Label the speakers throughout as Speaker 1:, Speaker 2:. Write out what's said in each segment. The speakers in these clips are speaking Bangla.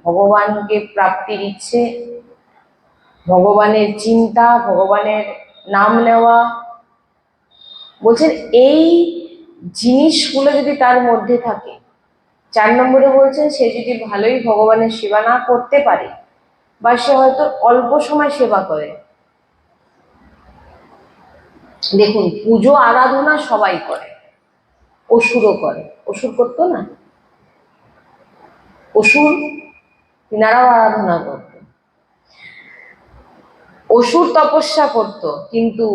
Speaker 1: ভগবানকে প্রাপ্তির ইচ্ছে, ভগবানের চিন্তা, ভগবানের নাম নেওয়া, বলছেন এই জিনিসগুলো যদি তার মধ্যে থাকে। 4 নম্বরে বলছেন সে যদি ভালোই ভগবানের সেবা না করতে পারে বা সে হয়তো অল্প সময় সেবা করে। দেখুন, পুজো আরাধনা সবাই করে, অসুরও করে। অসুর করতো না? অসুর তিনারাও আরাধনা করত, অসুর তপস্যা করত, কিন্তু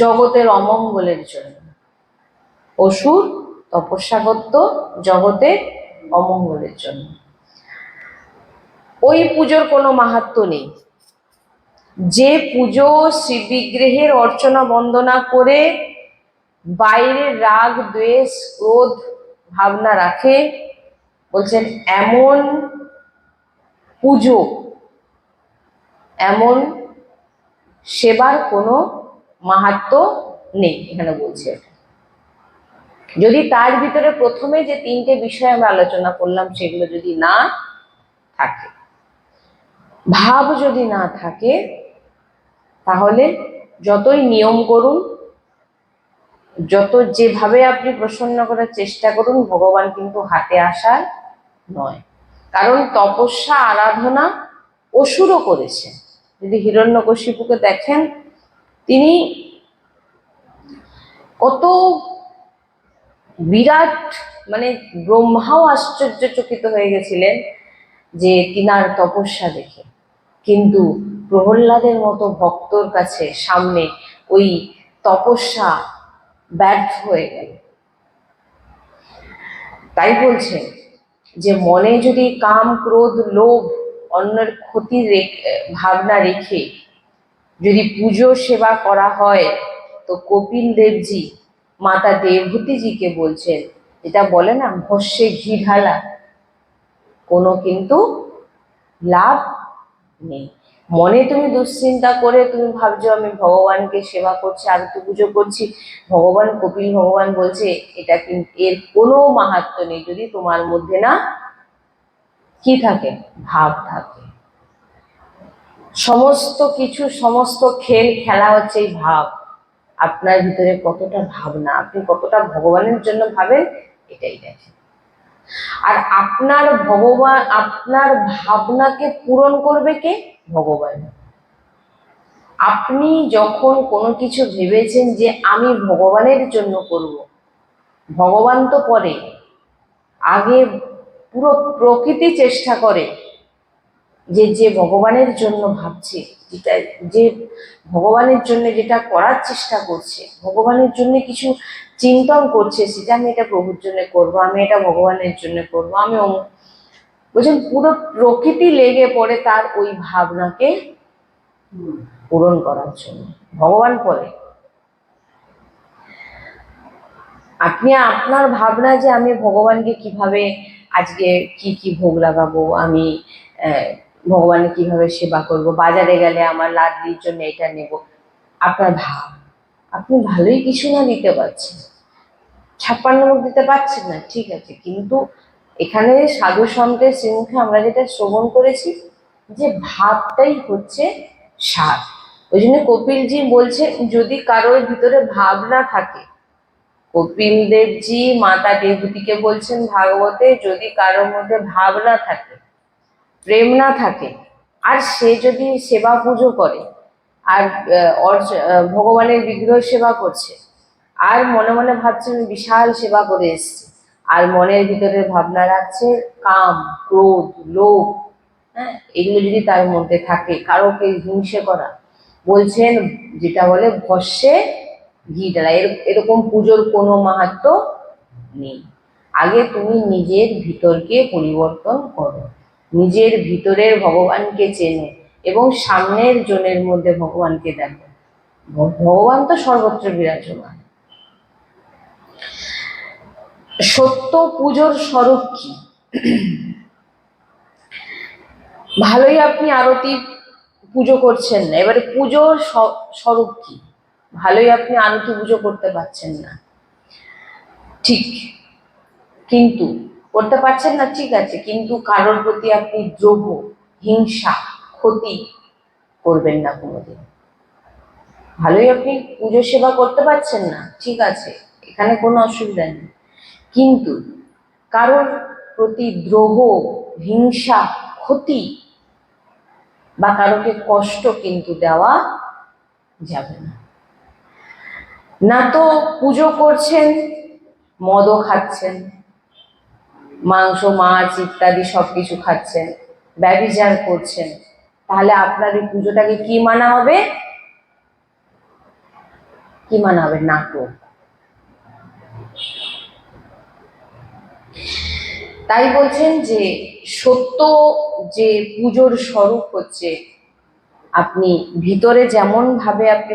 Speaker 1: জগতের অমঙ্গলের জন্য। অসুর তপস্যা করত জগতের অমঙ্গলের জন্য। ওই পুজোর কোনো মাহাত্ম্য নেই। যে পুজো শ্রী বিগ্রহের অর্চনা বন্দনা করে বাইরে রাগ দ্বেষ ক্রোধ ভাবনা রাখে, বলছেন এমন পুজো, এমন সেবার কোনো মাহাত্ম্য নেই এখানে বলছে। যদি তার ভিতরে প্রথমে যে 3টে বিষয় আমরা আলোচনা করলাম সেগুলো যদি না থাকে, ভাব যদি না থাকে, তাহলে যতই নিয়ম করুন, যত যেভাবে আপনি প্রসন্ন করার চেষ্টা করুন, ভগবান কিন্তু হাতে আসার নয়। কারণ তপস্যা আরাধনা অসুরও করেছে। যদি হিরণ্যকশিপুকে দেখেন, তিনি কত বিরাট, মানে ব্রহ্মাও আশ্চর্যচকিত হয়ে গেছিলেন যে তিনার তপস্যা দেখে। কিন্তু প্রহ্লাদের মতো ভক্তর কাছে সামনে ওই তপস্যা ব্যর্থ হয়ে গেল। তাই বলছে যে মনে যদি কাম ক্রোধ লোভ অন্যের ক্ষতির ভাবনা রেখে যদি পুজো সেবা করা হয়, তো কপিল দেবজি মাতা দেবভূতিজিকে বলছেন, যেটা বলে না ভস্যে ঘি ঢালা, কোনো কিন্তু লাভ নেই। মনে তুমি দুশ্চিন্তা করে তুমি ভাবছো আমি ভগবানকে সেবা করছি, আরতি পুজো করছি, ভগবান কপিল ভগবান বলছে এটা কিন্তু এর কোনো মাহাত্ম্য নেই যদি তোমার মধ্যে না কি থাকে, ভাব থাকে। সমস্ত কিছু, সমস্ত খেলা হচ্ছে এই ভাব। আপনার ভিতরে কতটা ভাবনা, আপনি কতটা ভগবানের জন্য ভাবেন, এটাই দেখেন। আর আপনার ভগবান, আপনার ভাবনাকে পূরণ করবে কে? ভগবান। আপনি যখন কোনো কিছু ভেবেছেন যে আমি ভগবানের জন্য করব, ভগবান তো পরে, আগে পুরো প্রকৃতি চেষ্টা করে যে যে ভগবানের জন্য ভাবছে, যেটা যে ভগবানের জন্য যেটা করার চেষ্টা করছে, ভগবানের জন্য কিছু চিন্তন করছে, সেটা আমি এটা প্রভুর জন্য করব, আমি এটা ভগবানের জন্য করব, আমি বলছেন পুরো প্রকৃতি লেগে পড়ে তার ওই ভাবনাকে পূরণ করার জন্য। ভগবান পরে, আপনি আপনার ভাবনা যে আমি ভগবানকে কিভাবে আজকে কি কি ভোগ লাগাবো, আমি ভগবানের কিভাবে সেবা করব, বাজারে গেলে আমার লাড্লির জন্য এটা নেব, আপনার ভাব। আপনি ভালোই কিছু না দিতে পারছেন, 56 মুখ দিতে পারছেন না, ঠিক আছে, কিন্তু এখানে সাধু সন্তের শ্রীমুখে আমরা যেটা শ্রবণ করেছি যে ভাবটাই হচ্ছে সার। ওই জন্য কপিলজি বলছে যদি কারোর ভিতরে ভাব না থাকে, কপিল দেবজি মাতা দেবভূতিকে বলছেন ভাগবতে, যদি কারোর মধ্যে ভাব না থাকে, প্রেম না থাকে, আর সে যদি সেবা পুজো করে আর ভগবানের বিগ্রহ সেবা করছে, আর মনে মনে ভাবছে আমি বিশাল সেবা করে এসছি, আর মনের ভিতরে ভাবনা রাখছে কাম ক্রোধ লোভ, হ্যাঁ, এগুলো যদি তার মধ্যে থাকে, কারোকে হিংসে করা, বলছেন যেটা বলে ভস্যে ঘি ঢালা, এরকম পুজোর কোনো মাহাত্ম্য নেই। আগে তুমি নিজের ভিতরকে পরিবর্তন করো, নিজের ভিতরের ভগবানকে চেনো এবং সামনের জনের মধ্যে ভগবানকে দেখো। ভগবান তো সর্বত্র বিরাজমান। সত্য পুজোর স্বরূপ কি? ভালোই আপনি আরতি পুজো করছেন না, এবারে পুজোর স্বরূপ কি? ভালোই আপনি আরতি পুজো করতে পারছেন না, ঠিক, কিন্তু করতে পারছেন না, ঠিক আছে, কিন্তু কারোর প্রতি আপনি দ্রোহ, হিংসা, ক্ষতি করবেন না কোনোদিন। ভালোই আপনি পুজো সেবা করতে পারছেন না, ঠিক আছে, এখানে কোনো অসুবিধা নেই, কিন্তু কারোর প্রতি দ্রোহ, হিংসা, ক্ষতি বা কারোকে কষ্ট কিন্তু দেওয়া যাবে না। না তো পুজো করছেন, মদও খাচ্ছেন, মাংস মাছ ইত্যাদি সবকিছু খাচ্ছেন, ব্যভিচার করছেন, তাহলে আপনার এই পুজোটাকে কি মানা হবে? কি মানা হবে? নাটক। তাই বলছেন যে সত্য যে পুজোর স্বরূপ হচ্ছে, আপনি ভিতরে যেমন ভাবে আপনি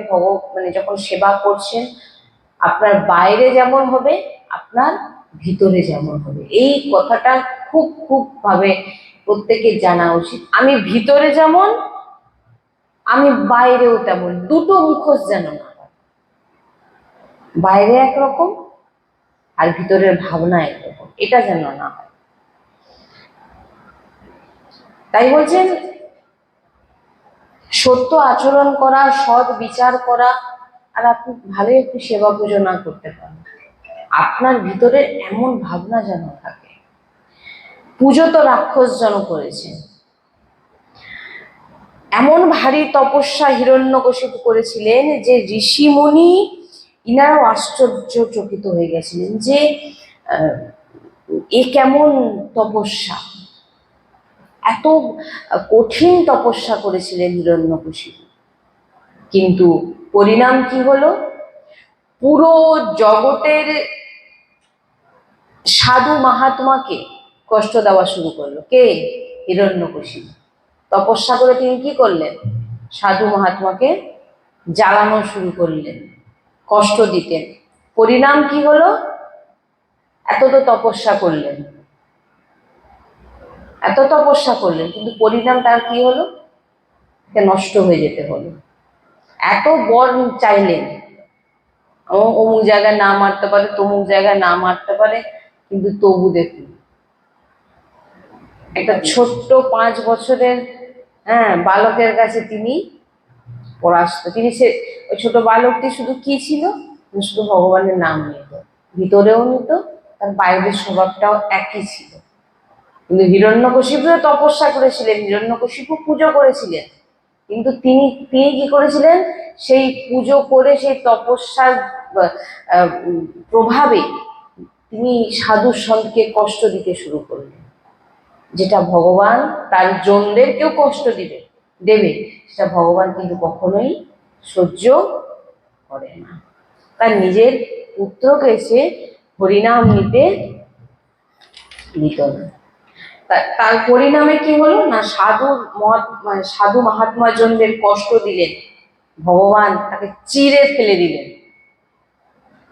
Speaker 1: মানে যখন সেবা করছেন, আপনার বাইরে যেমন হবে, আপনার ভিতরে যেমন হবে। এই কথাটা খুব খুব ভাবে প্রত্যেকের জানা উচিত। আমি ভিতরে যেমন, আমি বাইরেও তেমন, দুটো মুখোশ যেন না হয়। বাইরে একরকম আর ভিতরের ভাবনা একরকম, এটা যেন না হয়। তাই বলছেন সত্য আচরণ করা, সৎ বিচার করা, আর আপনি ভালো একটু সেবা পুজো না করতে পারেন, আপনার ভিতরে এমন ভাবনা যেন থাকে। পুজো তো রাক্ষস যেন করেছেন, এমন ভারী তপস্যা হিরণ্যকশিপু করেছিলেন যে ঋষিমুনি ইনারাও আশ্চর্যচকিত হয়ে গেছিলেন যে এ কেমন তপস্যা, এত কঠিন তপস্যা করেছিলেন হিরণ্যকশিপু। কিন্তু পরিণাম কি হলো? পুরো জগতের সাধু মাহাত্মাকে কষ্ট দেওয়া শুরু করলো। কে? হিরণ্যকশিপু। তপস্যা করে তিনি কি করলেন? সাধু মহাত্মাকে জ্বালানো শুরু করলেন, কষ্ট দিতেন। পরিণাম কি হলো? এত তো তপস্যা করলেন, এত তপস্যা করলেন, কিন্তু পরিণাম তার কি হলো? নষ্ট হয়ে যেতে হলো। এত বর চাইলেন, অমুক জায়গায় না মারতে পারে, তমুক জায়গায় না মারতে পারে, কিন্তু তবু দেখুন একটা ছোট্ট 5 বছরের বালকের কাছে তিনি পরাস্ত। তিনি ওই ছোট বালকটি শুধু কি ছিল? শুধু ভগবানের নাম নিত, ভিতরেও নিত, তার বাইরের স্বভাবটাও একই ছিল। কিন্তু হিরণ্যকশিপুও তপস্যা করেছিলেন, হিরণ্যকশিপু পুজো করেছিলেন, কিন্তু তিনি তিনি কি করেছিলেন? সেই পুজো করে, সেই তপস্যার প্রভাবে তিনি সাধু সন্তকে কষ্ট দিতে শুরু করলেন। যেটা ভগবান তার জনদেরকেও কষ্ট দেবে, সেটা ভগবান কিন্তু কখনোই সহ্য করে না। তার নিজের পুত্রকে সে হরিনাম নিতে দিত না। তার পরিণামে কি হলো না, সাধু মহাত্মা জনদের কষ্ট দিলেন, ভগবান তাকে চিরে ফেলে দিলেন।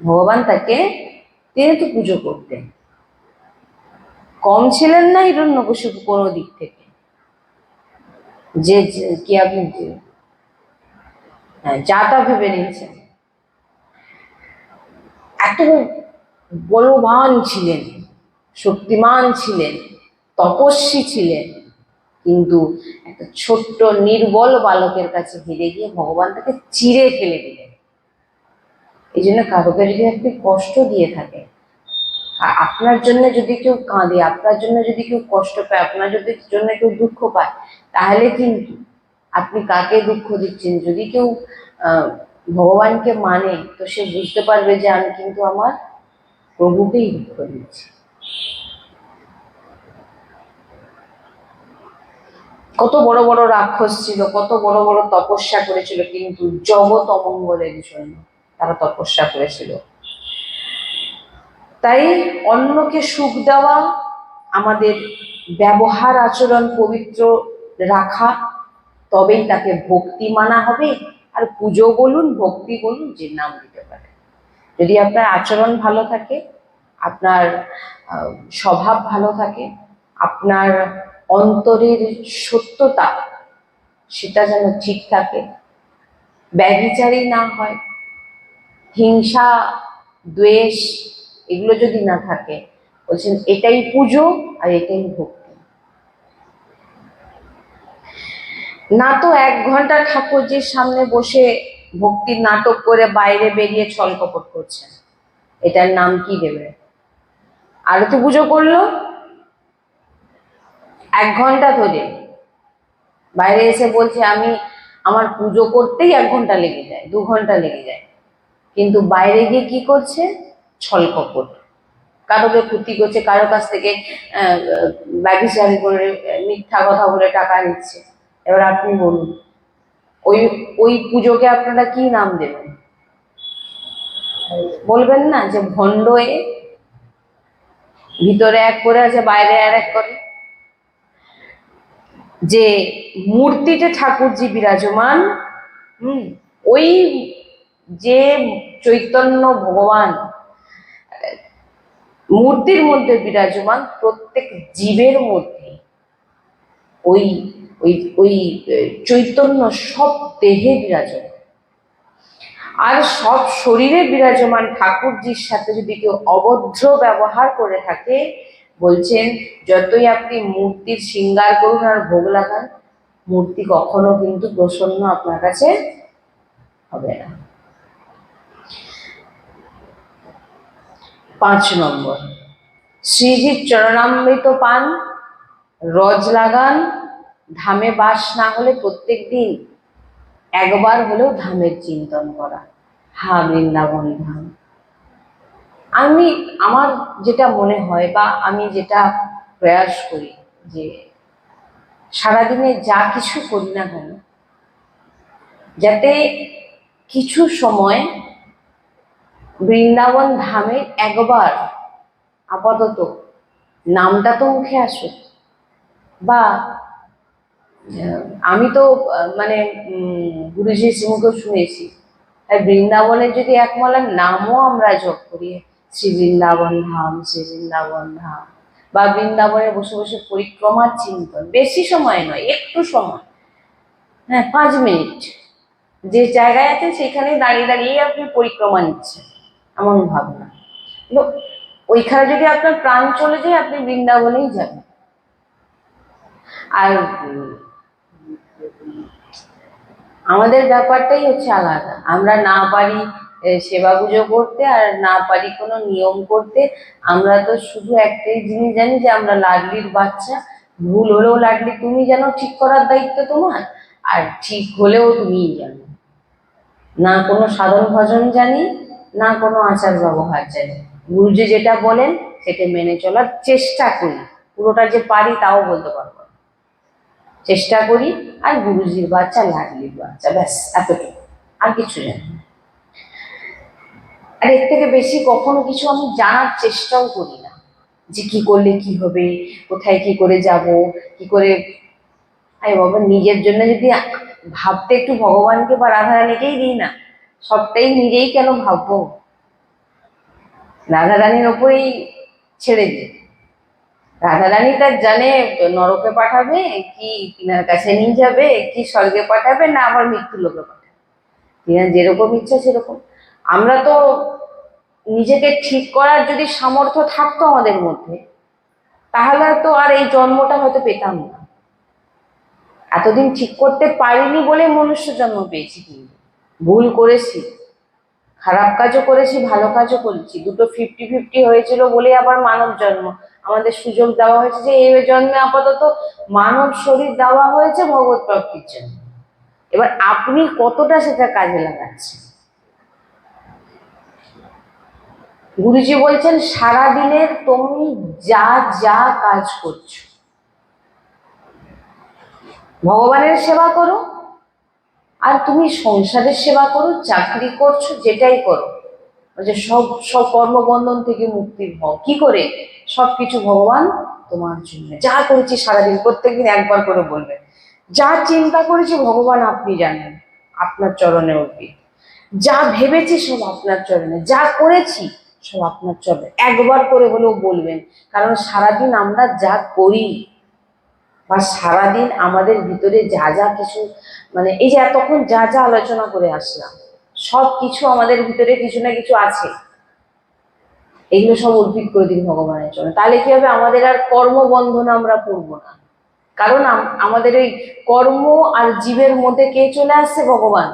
Speaker 1: ভগবান তাকে, তিনি তো পুজো করতেন, কম ছিলেন না হিরণ্যকশিপু কোনো দিক থেকে, যে কি আপনি যা তা ভেবে নিয়েছেন। এত বলবান ছিলেন, শক্তিমান ছিলেন, তপস্বী ছিলেন, কিন্তু একটা ছোট্ট নির্বল বালকের কাছে হেরে গিয়ে ভগবান তাকে চিরে ফেলে দিলেন। এই জন্য কারোকে যদি আপনি কষ্ট দিয়ে থাকে, আপনার জন্য যদি কেউ কাঁদে, আপনার জন্য যদি কেউ কষ্ট পায়, আপনার জন্য কেউ দুঃখ পায়, তাহলে কিন্তু আপনি কাকে দুঃখ দিচ্ছেন? যদি কেউ ভগবানকে মানে, তো সে বুঝতে পারবে যে আমি কিন্তু আমার প্রভুকেই দুঃখ দিচ্ছি। কত বড় বড় রাক্ষস ছিল, কত বড় বড় তপস্যা করেছিল, কিন্তু জগৎ অমঙ্গলের জন্য তারা তপস্যা করেছিল। তাই অন্যকে সুখ দেওয়া, আমাদের ব্যবহার আচরণ পবিত্র রাখা, তবেই তাকে ভক্তি মানা হবে। আর পুজো বলুন, ভক্তি বলুন, যে নাম দিতে পারে। যদি আপনার আচরণ ভালো থাকে, আপনার স্বভাব ভালো থাকে, আপনার অন্তরের সত্যতা সেটা যেন ঠিক থাকে, ব্যভিচারী না হয়, হিংসা দ্বেষ এগুলো যদি না থাকে, বলছেন এটাই পুজো আর এটাই ভক্তি। না তো 1 ঘন্টা ঠাকুরজির সামনে বসে ভক্তির নাটক করে বাইরে বেরিয়ে ছলকপট করছেন, এটার নাম কি দেবে? আরতি পুজো করলো 1 ঘন্টা ধরে, বাইরে এসে বলছে আমি আমার পুজো করতেই 1 ঘন্টা লেগে যায়, 2 ঘন্টা লেগে যায়, কিন্তু বাইরে গিয়ে কি করছে? ছলকপট, কারোকে ক্ষতি করছে, কারো কাছ থেকে ব্যভিচারী করে মিথ্যা কথা বলে টাকা নিচ্ছে। এবার আপনি বলুন ওই ওই পুজোকে আপনারা কি নাম দেবেন? বলবেন না যে ভণ্ড, এ ভিতরে এক করে আছে বাইরে আর এক করে। যে মূর্তিতে ঠাকুরজি বিরাজমান, ওই যে চৈতন্য ভগবান মূর্তির মধ্যে বিরাজমান, প্রত্যেক জীবের মধ্যে ওই ওই ওই চৈতন্য সব দেহে বিরাজমান। আর সব শরীরে বিরাজমান ঠাকুরজির সাথে যদি কেউ অভদ্র ব্যবহার করে থাকে, বলছেন যতই আপনি মূর্তির শৃঙ্গার করুন আর ভোগ লাগান, মূর্তি কখনো কিন্তু প্রসন্ন আপনার কাছে হবে না। 5 নম্বর, শ্রীজির চরণামৃত পান, রজ লাগান, ধামে বাস না হলে প্রত্যেক দিন একবার হলেও ধামের চিন্তন করা। হা বৃন্দাবন ধাম। আমার যেটা মনে হয় বা আমি যেটা প্রয়াস করি, যে সারাদিনে যা কিছু করি না কেন, যাতে কিছু সময় বৃন্দাবন ধামে একবার আপাতত নামটা তো মুখে আসুক। বা আমি তো মানে গুরুজির শ্রীমুখে শুনেছি, তাই বৃন্দাবনের যদি একমালার নামও আমরা জপ করি, শ্রী বৃন্দাবন ধাম, শ্রী বৃন্দাবন ধাম, বা বৃন্দাবনে বসে বসে পরিক্রমার চিন্তন, বেশি সময় নয়, একটু সময়, হ্যাঁ 5 মিনিট, যে জায়গায় আছেন সেখানে দাঁড়িয়ে দাঁড়িয়ে আপনি পরিক্রমা নিচ্ছেন, এমন ভাবনা। ওইখানে যদি আপনার প্রাণ চলে যায়, আপনি বৃন্দাবনেই যাবেন। আর আমাদের ব্যাপারটাই হচ্ছে আলাদা, আমরা না পারি সেবা পুজো করতে, আর না পারি কোনো নিয়ম করতে। আমরা তো শুধু একটাই জিনিস জানি যে আমরা লাডলির বাচ্চা, ভুল হলেও লাডলি তুমি জানো, ঠিক করার দায়িত্ব তোমার, আর ঠিক হলেও তুমিই জানো। না কোনো সাধন ভজন জানি, না কোনো আচার ব্যবহার জানি। গুরুজি যেটা বলেন সেটা মেনে চলার চেষ্টা করি, পুরোটা যে পারি তাও বলতে পারবো, চেষ্টা করি। আর গুরুজির বাচ্চা, লাডলির বাচ্চা, ব্যাস এতটুকু, আর কিছু জানি না। আর এর থেকে বেশি কখনো কিছু আমি জানার চেষ্টাও করি না, যে কি করলে কি হবে, কোথায় কি করে যাব, কি করে। আরে বাবা, নিজের জন্য যদি ভাবতে একটু ভগবানকে বা রাধারানীকেই দিই না, সবটাই নিজেই কেন ভাববো? রাধারানীর ওপরেই ছেড়ে দিই। রাধারানী তার জানে নরকে পাঠাবে কি তিনার কাছে নিয়ে যাবে, কি স্বর্গে পাঠাবে, না আবার মৃত্যু লোকে পাঠাবে, তিনার যেরকম ইচ্ছা সেরকম। আমরা তো নিজেকে ঠিক করার যদি সামর্থ্য থাকতো আমাদের মধ্যে, তাহলে তো আর এই জন্মটা হয়তো পেতাম না। এতদিন ঠিক করতে পারিনি বলে মনুষ্য জন্ম পেয়েছি, কিন্তু ভুল করেছি, খারাপ কাজও করেছি, ভালো কাজও করেছি, দুটো 50-50 হয়েছিল বলে আবার মানব জন্ম আমাদের সুযোগ দেওয়া হয়েছে, যে এই জন্মে আপাতত মানব শরীর দেওয়া হয়েছে ভগবত প্রাপ্তির জন্য। এবার আপনি কতটা সেটা কাজে লাগাচ্ছেন। গুরুজি বলছেন সারাদিনের তুমি যা যা কাজ করছো, ভগবানের সেবা করো, আর তুমি সংসারের সেবা করো, চাকরি করছো, যেটাই করো, যে সব সব কর্মবন্ধন থেকে মুক্তির হও। কি করে? সবকিছু ভগবান তোমার জন্য। যা করেছি সারাদিন, প্রত্যেকদিন একবার করে বলবেন, যা চিন্তা করেছি ভগবান আপনি জানেন, আপনার চরণে অর্পিত। যা ভেবেছি সব আপনার চরণে, যা করেছি সব আপনার চরণে, একবার করে হলেও বলবেন। কারণ সারাদিন আমরা যা করি, বা সারাদিন আমাদের ভিতরে যা যা কিছু, মানে এই যে এতক্ষণ যা যা আলোচনা করে আসলাম, সব কিছু আমাদের ভিতরে কিছু না কিছু আছে। এগুলো সব অর্পিত করে দিন ভগবানের জন্য। তাহলে কি হবে, আমাদের আর কর্মবন্ধন আমরা পড়বো না। কারণ আমাদের ওই কর্ম আর জীবের মধ্যে কে চলে আসছে? ভগবান।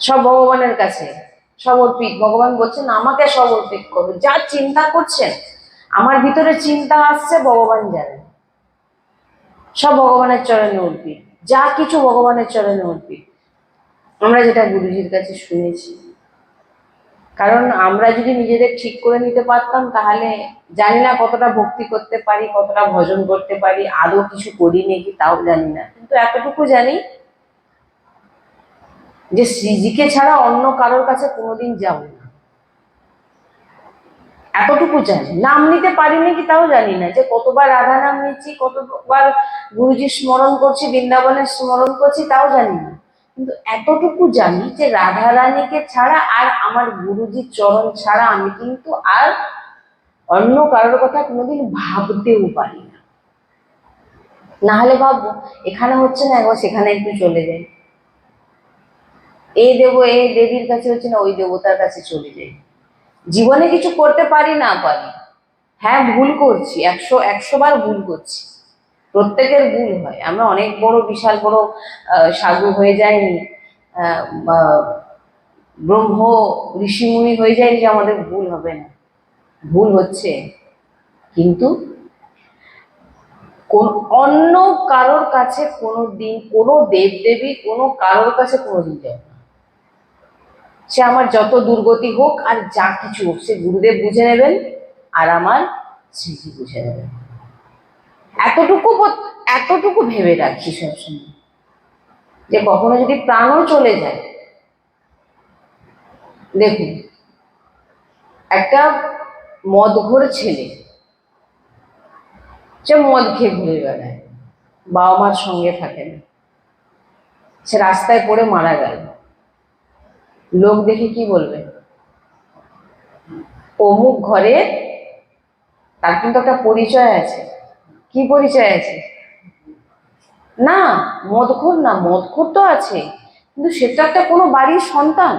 Speaker 1: সব ভগবানের কাছে, সব অর্পিত। ভগবান বলছেন আমাকে সব অর্পিত করো। যা চিন্তা করছেন, আমার ভিতরে চিন্তা আসছে, ভগবান জানেন। সব ভগবানের চরণে অর্পিত, যা কিছু ভগবানের চরণে অর্পিত। আমরা যেটা গুরুজির কাছে শুনেছি। কারণ আমরা যদি নিজেদের ঠিক করে নিতে পারতাম, তাহলে জানি না কতটা ভক্তি করতে পারি, কতটা ভজন করতে পারি, আদৌ কিছু করি নাকি তাও জানি না। কিন্তু এতটুকু জানি যে শ্রীজিকে ছাড়া অন্য কারোর কাছে কোনোদিন যাব না, এতটুকু জানি। নাম নিতে পারি নাকি তাও জানি না, যে কতবার রাধা নাম নিচ্ছি, কতবার গুরুজি স্মরণ করছি, বৃন্দাবনের স্মরণ করছি তাও জানি না। কিন্তু এতটুকু জানি যে রাধা রানীকে ছাড়া আর আমার গুরুজির চরণ ছাড়া আমি কিন্তু আর অন্য কারোর কথা কোনোদিন ভাবতেও পারি না। না হলে ভাববো এখানে হচ্ছে না, একবার সেখানে একটু চলে যাই, এই দেব এই দেবীর কাছে হচ্ছে না, ওই দেবতার কাছে চলে যাই। জীবনে কিছু করতে পারি না পারি, হ্যাঁ ভুল করছি, 100 বার ভুল করছি, প্রত্যেকের ভুল হয়। আমরা অনেক বড় বিশাল বড় সাধু হয়ে যায়নি, ব্রহ্ম ঋষিমুনি হয়ে যায়নি যে আমাদের ভুল হবে না। ভুল হচ্ছে, কিন্তু কোন অন্য কারোর কাছে কোনোদিন, কোনো দেবদেবী কোনো কারোর কাছে কোনোদিন যায় না। সে আমার যত দুর্গতি হোক আর যা কিছু হোক, সে গুরুদেব বুঝে নেবেন আর আমার শ্রীজি বুঝে নেবেন। এতটুকু এতটুকু ভেবে রাখি সবসময়, যে কখনো যদি প্রাণও চলে যায়। দেখুন, একটা মদঘোর ছেলে, সে মদ খেয়ে ঘুরে বেড়ায়, বাবা মার সঙ্গে থাকে না, সে রাস্তায় পড়ে মারা গেল। লোক দেখে কি বলবে? অমুক ঘরে, তার কিন্তু একটা পরিচয় আছে। কি পরিচয় আছে? না মদখোর, না মদখোর তো আছে, কিন্তু সেটা একটা কোনো বাড়ির সন্তান,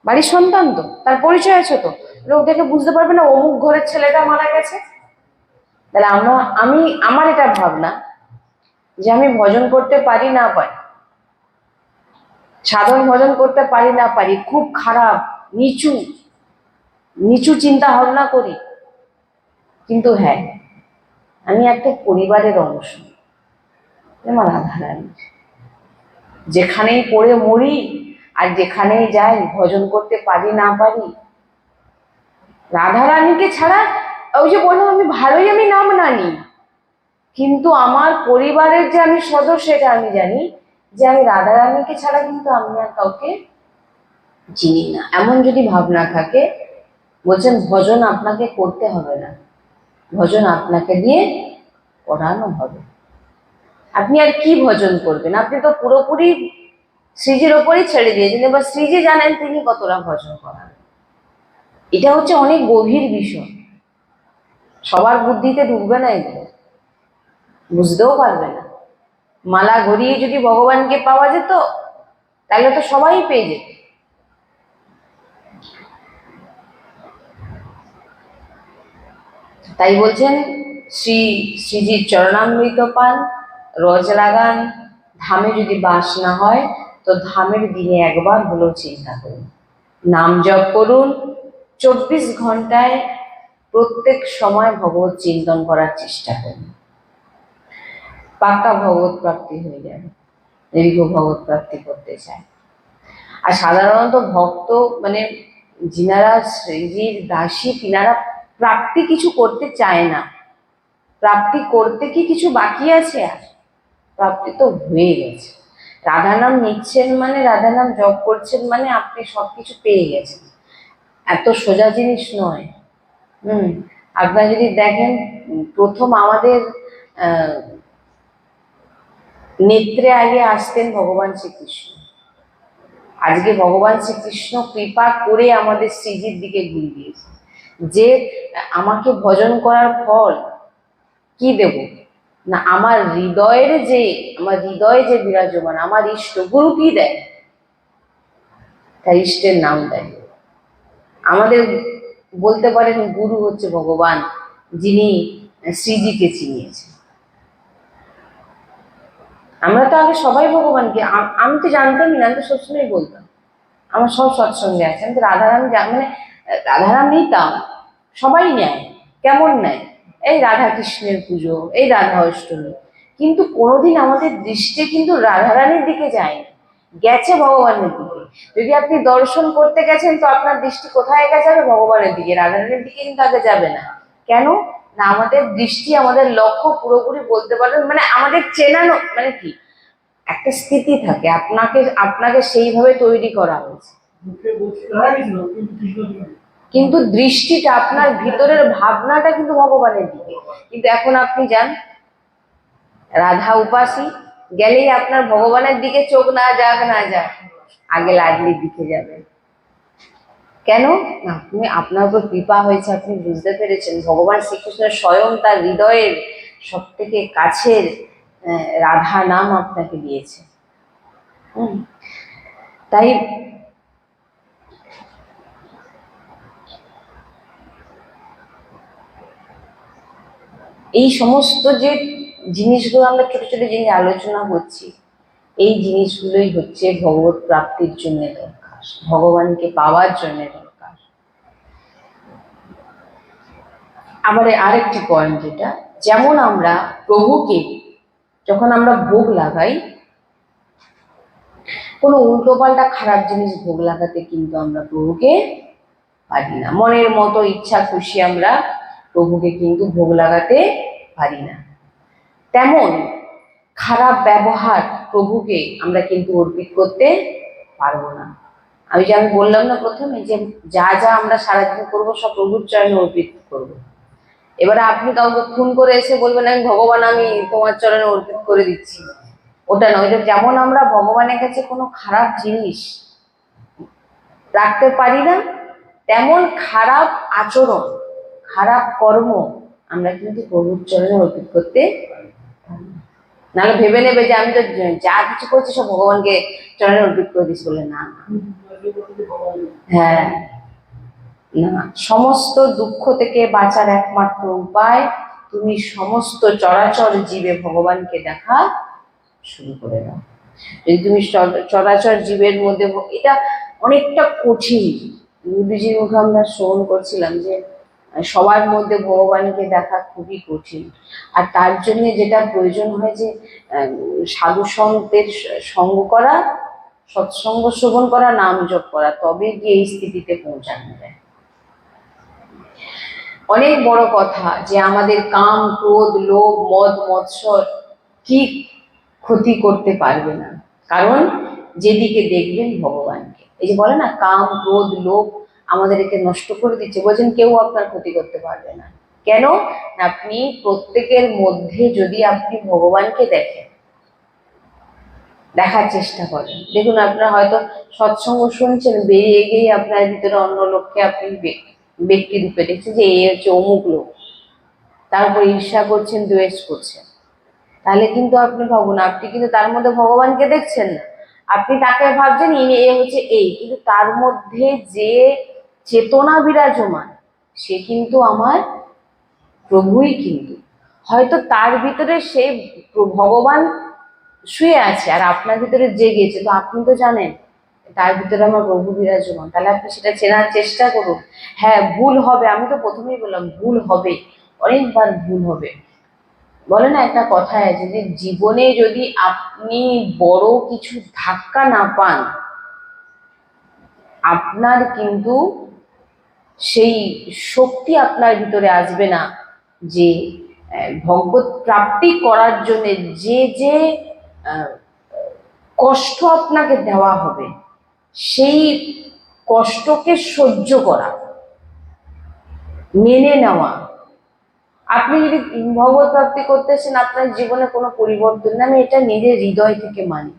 Speaker 1: বাড়ির সন্তান তো, তার পরিচয় আছে তো। লোক দেখে বুঝতে পারবে না অমুক ঘরের ছেলেটা মারা গেছে? তাহলে আমার এটা ভাবনা যে আমি ভজন করতে পারি না পারি, সাধন ভজন করতে পারি না পারি, খুব খারাপ নিচু নিচু চিন্তা ভাবনা করি, কিন্তু হ্যাঁ আমি একটা পরিবারের অংশ, আমার রাধারানী। যেখানেই পড়ে মরি আর যেখানেই যাই, ভজন করতে পারি না পারি, রাধারানীকে ছাড়া, ওই যে বললাম আমি ভালোই আমি নাম না নিই, কিন্তু আমার পরিবারের যে আমি সদস্য এটা আমি জানি, যে আমি রাধারানীকে ছাড়া কিন্তু আমি আর কাউকে চিনি না। এমন যদি ভাবনা থাকে, বলছেন ভজন আপনাকে করতে হবে না, ভজন আপনাকে দিয়ে করানো হবে। আপনি আর কি ভজন করবেন? আপনি তো পুরোপুরি শ্রীজির ওপরই ছেড়ে দিয়েছেন, এবার শ্রীজি জানেন তিনি কতটা ভজন করান। এটা হচ্ছে অনেক গভীর বিষয়, সবার বুদ্ধিতে ঢুকবে না, এগুলো বুঝতেও পারবে না। মালা ঘুরিয়ে যদি ভগবানকে পাওয়া যেত, তাহলে তো সবাই পেয়ে যেত। তাই বলছেন শ্রীজির চরণামৃত পান, রজ লাগান, ধামে যদি বাস না হয় তো ধামের দিনে একবার হলেও চিন্তা করুন, নাম জপ করুন, 24 ঘন্টায় প্রত্যেক সময় ভগবত চিন্তন করার চেষ্টা করুন, পাক্কা ভগবত প্রাপ্তি হয়ে যাবে। দীর্ঘ ভগবত প্রাপ্তি করতে চায়। আর সাধারণত ভক্ত মানে যিনারা শ্রীজির দাসী, তিনারা প্রাপ্তি কিছু করতে চায় না। প্রাপ্তি করতে কি কিছু বাকি আছে? আর প্রাপ্তি তো হয়ে গেছে। রাধা নাম নিচ্ছেন মানে, রাধা নাম জপ করছেন মানে আপনি সবকিছু পেয়ে গেছেন, এত সোজা জিনিস নয়। আপনারা যদি দেখেন, প্রথম আমাদের নেত্রে আগে আসতেন ভগবান শ্রীকৃষ্ণ। আজকে ভগবান শ্রীকৃষ্ণ কৃপা করে আমাদের শ্রীজির দিকে ঘুরিয়ে দিয়েছে, যে আমাকে ভজন করার ফল কি দেব না, আমার হৃদয়ে যে বিরাজমান আমার ইষ্ট গুরু কি দেয়? তার ইষ্টের নাম দেয়। আমাদের বলতে পারেন গুরু হচ্ছে ভগবান, যিনি শ্রীজিকে চিনিয়েছেন। আমরা তো আগে সবাই ভগবানকে, আমি তো জানতামই না, আমি তো সবসময় বলতাম আমার সব সৎসঙ্গে আছে, আমি তো রাধারাম মানে রাধারাম নিতাম, সবাই নেয়, কেমন নেয়, এই রাধা কৃষ্ণের পুজো, এই রাধা অষ্টমী, কিন্তু কোনোদিন আমাদের দৃষ্টি কিন্তু রাধারানীর দিকে যায়নি, গেছে ভগবানের দিকে। যদি আপনি দর্শন করতে গেছেন তো আপনার দৃষ্টি কোথায় গেছে? যাবে ভগবানের দিকে, রাধারানীর দিকে কিন্তু আগে যাবে না। কেন না? আমাদের দৃষ্টি, আমাদের লক্ষ্য পুরোপুরি বলতে পারেন মানে আমাদের চেনানো, মানে কি একটা স্থিতি থাকে, আপনাকে আপনাকে সেইভাবে তৈরি করা হয়েছে, কিন্তু দৃষ্টিটা আপনার ভিতরের ভাবনাটা কিন্তু ভগবানের দিকে। কিন্তু এখন আপনি যান রাধা উপাসী, গেলেই আপনার ভগবানের দিকে চোখ না যাক না যাক, আগে লাডলির দিকে যাবেন। কেন? আপনি, আপনার উপর কৃপা হয়েছে, আপনি বুঝতে পেরেছেন ভগবান শ্রীকৃষ্ণ স্বয়ং তার হৃদয়ের সব থেকে কাছের রাধা নাম আপনাকে দিয়েছে। তাই এই সমস্ত যে জিনিসগুলো আমরা ছোট ছোট জিনিস আলোচনা করছি, এই জিনিসগুলোই হচ্ছে ভগবত প্রাপ্তির জন্য দরকার, ভগবানকে পাওয়ার জন্য দরকার। আবার আরেকটি পয়েন্ট, যেটা যেমন আমরা প্রভুকে যখন আমরা ভোগ লাগাই, কোনো উল্টোপাল্টা খারাপ জিনিস ভোগ লাগাতে কিন্তু আমরা প্রভুকে পারি না, মনের মতো ইচ্ছা খুশি আমরা প্রভুকে কিন্তু ভোগ লাগাতে পারি না। তেমন খারাপ ব্যবহার প্রভুকে আমরা কিন্তু অর্পিত করতে পারবো না। আমি বললাম না প্রথমে যে যা যা আমরা সারাদিন করবো সব প্রভুর চরণে অর্পিত করবো। এবারে আপনি কাউকে খুন করে এসে বলবেন আমি ভগবান, আমি তোমার চরণে অর্পিত করে দিচ্ছি, ওটা নয়। যেমন আমরা ভগবানের কাছে কোনো খারাপ জিনিস রাখতে পারি না, তেমন খারাপ আচরণ, খারাপ কর্ম আমরা কিন্তু প্রভুর চরণে অর্পিত করতে পারি না। নাহলে ভেবে নেবে যে আমি তো যা কিছু করছি সব ভগবানকে চরণে অর্পিত করে দিচ্ছি বলে, না। হ্যাঁ, না, সমস্ত দুঃখ থেকে বাঁচার একমাত্র উপায় তুমি সমস্ত চরাচর জীবে ভগবানকে দেখা শুরু করে দাও। যদি তুমি চরাচর জীবের মধ্যে, এটা অনেকটা কঠিন, গুরুজির মুখে আমরা শ্রবণ করছিলাম যে সবার মধ্যে ভগবানকে দেখা খুবই কঠিন, আর তার জন্য যেটা প্রয়োজন হয় যে সাধু সন্তের সঙ্গ করা, সৎসঙ্গ শ্রবণ করা, নাম জপ করা, তবে গিয়ে এই স্থিতিতে পৌঁছানো যায়। অনেক বড় কথা যে আমাদের কাম, ক্রোধ, লোভ, মদ, মৎসর কি ক্ষতি করতে পারবে না, কারণ যেদিকে দেখবেন ভগবানকে। এই যে বলে না কাম, ক্রোধ, লোভ আমাদেরকে নষ্ট করে দিচ্ছে, বলছেন কেউ আপনার ক্ষতি করতে পারবে না। কেন? আপনি প্রত্যেকের মধ্যে যদি আপনি ভগবানকে দেখেন, দেখার চেষ্টা করেন, দেখুন আপনার হয়তো সৎসঙ্গ শুনছেন, বেরিয়ে গিয়ে আপনার ভিতরে অন্য লোককে আপনি ব্যক্তি রূপে দেখছেন যে এই হচ্ছে অমুক লোক, তারপর ঈর্ষা করছেন, দ্বেষ করছেন, তাহলে কিন্তু আপনি ভাবুন, আপনি কিন্তু তার মধ্যে ভগবানকে দেখছেন না, আপনি তাকে ভাবছেন ইনি এ হচ্ছে এই, কিন্তু তার মধ্যে যে চেতনা বিরাজমান সে কিন্তু আমার প্রভুই। কিন্তু হয়তো তার ভিতরে সে ভগবান শুয়ে আছে আর আপনার ভিতরে জেগেছে, তো আপনি তো জানেন তার ভিতরে আমার প্রভু বিরাজমান, তাহলে আপনি সেটা চেনার চেষ্টা করুন। হ্যাঁ, ভুল হবে, আমি তো প্রথমেই বললাম ভুল হবে, অনেকবার ভুল হবে। বলে না একটা কথায় আছে যে জীবনে যদি আপনি বড় কিছু ধাক্কা না পান, আপনার কিন্তু সেই শক্তি আপনার ভিতরে আসবে না যে ভগবত প্রাপ্তি করার জন্য যে যে কষ্ট আপনাকে দেওয়া হবে সেই কষ্টকে সহ্য করা, মেনে নেওয়া। আপনি যদি ভগবত প্রাপ্তি করতেছেন, আপনার জীবনে কোনো পরিবর্তন নেই, আমি এটা নিজের হৃদয় থেকে মানি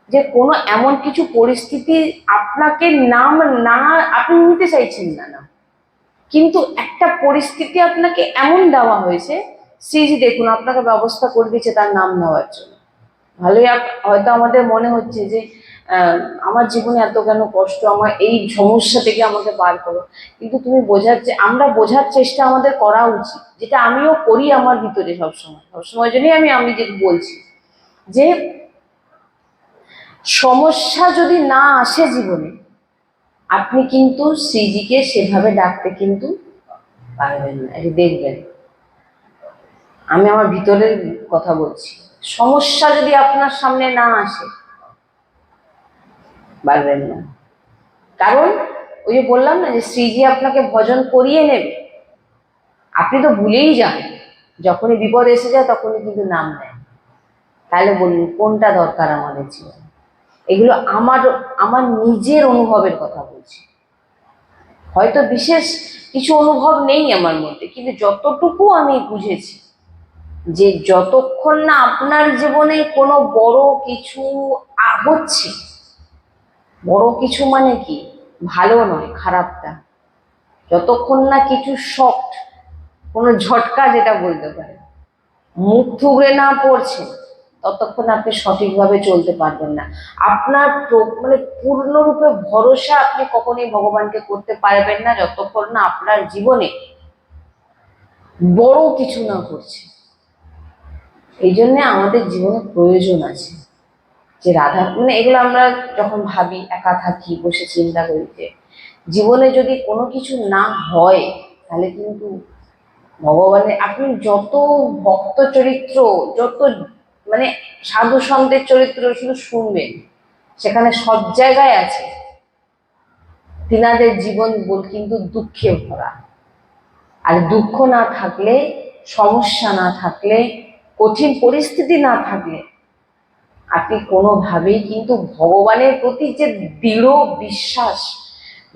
Speaker 1: যে কোনো এমন কিছু পরিস্থিতি আপনাকে নাম না, আপনি নিতে চাইছেন না, না, কিন্তু একটা পরিস্থিতি আপনাকে এমন দেওয়া হয়েছে, শ্রীজি দেখুন আপনাকে ব্যবস্থা করে দিচ্ছে তার নাম নেওয়ার জন্য। ভালোই হয়তো আমাদের মনে হচ্ছে যে আমার জীবনে এত কেন কষ্ট, আমার এই সমস্যা থেকে আমাকে বার করো। কিন্তু তুমি আমরা বোঝার চেষ্টা আমাদের করা উচিত, যেটা আমিও করি আমার ভিতরে সবসময় জন্যই আমি যে বলছি যে সমস্যা যদি না আসে জীবনে, আপনি কিন্তু শ্রীজিকে সেভাবে ডাকতে কিন্তু পারবেন না। এটা দেখবেন, আমি আমার ভিতরের কথা বলছি। সমস্যা যদি আপনার সামনে না আসে, পারবেন না। কারণ ওই যে বললাম না যে শ্রীজি আপনাকে ভজন করিয়ে নেবে, আপনি তো ভুলেই যান। যখনই বিপদ এসে যায় তখনই কিন্তু নাম নেয়। তাহলে বলুন কোনটা দরকার আমাদের জীবনে? এগুলো আমার নিজের অনুভবের কথা বলছি। হয়তো বিশেষ কিছু অনুভব নেই আমার মধ্যে, কিন্তু যতটুকু আমি বুঝেছি যে যতক্ষণ না আপনার জীবনে কোনো বড় কিছু হচ্ছে, বড় কিছু মানে কি, ভালো নয় খারাপটা, যতক্ষণ না কিছু শক, কোনো ঝটকা যেটা বলতে পারে, মুখ থুবড়ে না পড়ছে, ততক্ষণ আপনি সঠিকভাবে চলতে পারবেন না। আপনার মানে পূর্ণরূপে ভরসা আপনি কখনোই ভগবানকে করতে পারবেন না যতক্ষণ না আপনার জীবনে বড় কিছু না করছে। এই জন্যে আমাদের জীবনে প্রয়োজন আছে যে রাধা, মানে এগুলো আমরা যখন ভাবি, একা থাকি, বসে চিন্তা করি যে জীবনে যদি কোনো কিছু না হয়, তাহলে কিন্তু ভগবানের, আপনি যত ভক্ত চরিত্র, যত মানে সাধু সন্তের চরিত্র শুধু শুনবেন, সেখানে সব জায়গায় আছে তিনাদের জীবন কিন্তু দুঃখে ভরা। আর দুঃখ না থাকলে, সমস্যা না থাকলে, কঠিন পরিস্থিতি না থাকলে আপনি কোনোভাবেই কিন্তু ভগবানের প্রতি যে দৃঢ় বিশ্বাস,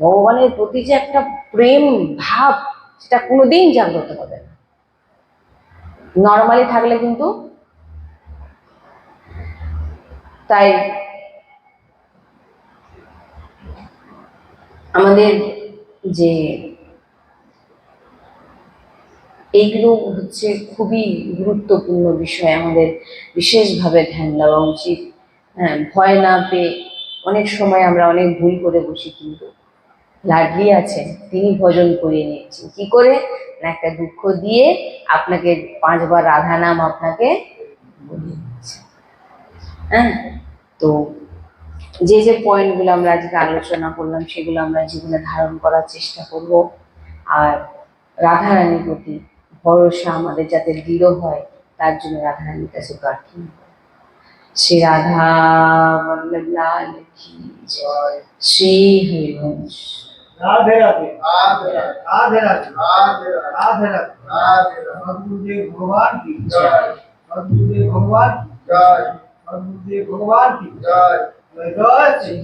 Speaker 1: ভগবানের প্রতি যে একটা প্রেম ভাব, সেটা কোনোদিন জাগ্রত হবে না। নর্মালি থাকলে কিন্তু, তাই আমাদের যে এইগুলো হচ্ছে খুবই গুরুত্বপূর্ণ বিষয়, আমাদের বিশেষভাবে ধ্যান দেওয়া উচিত। হ্যাঁ, ভয় না পেয়ে, অনেক সময় আমরা অনেক ভুল করে বসি, কিন্তু লাডলি আছেন, তিনি ভজন করিয়ে নিচ্ছেন কি করে না, একটা দুঃখ দিয়ে আপনাকে 5 বার রাধা নাম আপনাকে বলিয়ে দিচ্ছে। হ্যাঁ, তো যে পয়েন্টগুলো আমরা আজকে আলোচনা করলাম সেগুলো আমরা জীবনে ধারণ করার চেষ্টা করব। আর রাধারানীর প্রতি ভরসা আমাদের যাতে দৃঢ় হয়, তার জন্য রাধারানীর কাছে প্রার্থনা। শ্রী রাধা বল্লভ লাল কি জয়, শ্রী হরিবংশ। রাধে রাধে, রাধে রাধে, রাধে রাধে, রাধে সদ্গুরুদেব ভগবান কি জয়, সদ্গুরুদেব ভগবান কি জয়, সদ্গুরুদেব ভগবান কি জয়, জয় জয় শ্রী।